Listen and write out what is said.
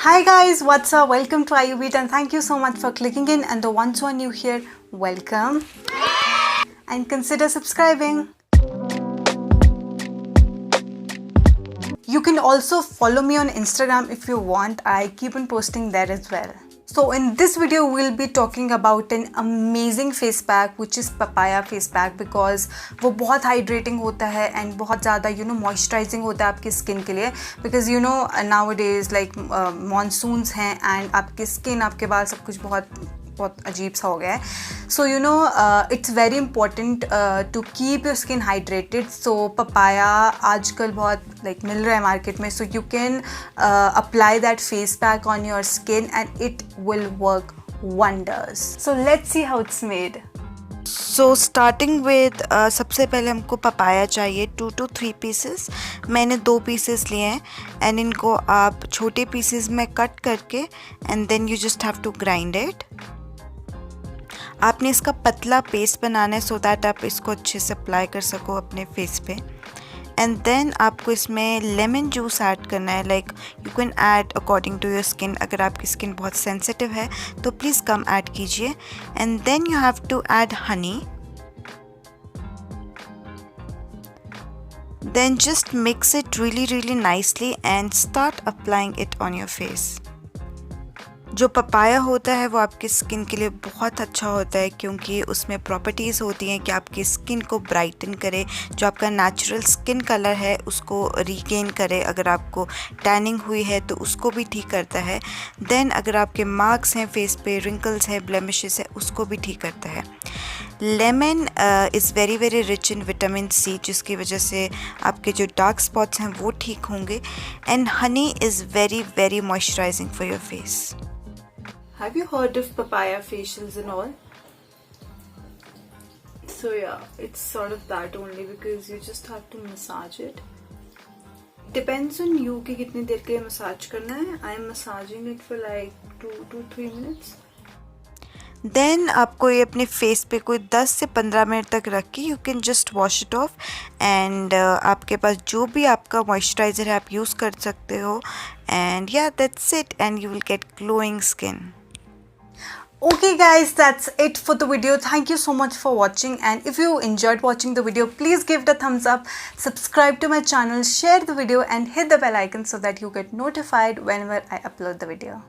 Hi guys, what's up? Welcome to IUBeat and thank you so much for clicking in, and the ones who are new here, welcome and consider subscribing. You can also follow me on Instagram if you want. I keep on posting there as well. So in this video we'll be talking about an amazing face pack which is papaya face pack, because वो बहुत hydrating होता है and बहुत ज़्यादा moisturizing होता है आपकी skin के लिए, because nowadays like monsoons हैं and आपकी skin, आपके बाल, सब कुछ बहुत अजीब सा हो गया है. So it's very important to keep your skin hydrated. So papaya आजकल बहुत like मिल रहा है market में, so you can apply that face pack on your skin and it will work wonders. So let's see how it's made. So starting with सबसे पहले हमको papaya चाहिए 2 to 3 pieces. मैंने 2 पीसेस लिए हैं एंड इनको आप छोटे पीसेस में कट करके and then you just have to grind it. आपने इसका पतला पेस्ट बनाना है सो दैट आप इसको अच्छे से अप्लाई कर सको अपने फेस पे. एंड देन आपको इसमें लेमन जूस ऐड करना है. Like you can add according to your skin. अगर आपकी स्किन बहुत सेंसिटिव है तो प्लीज़ कम ऐड कीजिए. And then you have to add honey. Then just mix it really nicely and start applying it on your face. जो papaya होता है वो आपकी स्किन के लिए बहुत अच्छा होता है, क्योंकि उसमें प्रॉपर्टीज़ होती हैं कि आपकी स्किन को ब्राइटन करे, जो आपका नेचुरल स्किन कलर है उसको रीगेन करे. अगर आपको टैनिंग हुई है तो उसको भी ठीक करता है. देन अगर आपके मार्क्स हैं फेस पे, रिंकल्स हैं, ब्लेमिशेस है, उसको भी ठीक करता है. Lemon is very rich in vitamin C, जिसकी वजह से आपके जो डार्क स्पॉट्स हैं वो ठीक होंगे. And honey is very moisturising for your face. Have you heard of papaya facials and all? So yeah, it's sort of that only, because you just have to massage it. Depends on you कि कितनी देर के लिए massage करना है. I am massaging it for like 2 to 3 minutes. Then आपको ये अपने face पे कोई 10 से 15 मिनट तक रख के you can just wash it of. And आपके पास जो भी आपका मॉइस्चराइज़र है आप यूज़ कर सकते हो. एंड या that's it and you will get glowing skin. Okay guys, that's it for the video. Thank you so much for watching, and if you enjoyed watching the video, please give it a thumbs up, subscribe to my channel, share the video and hit the bell icon so that you get notified whenever I upload the video.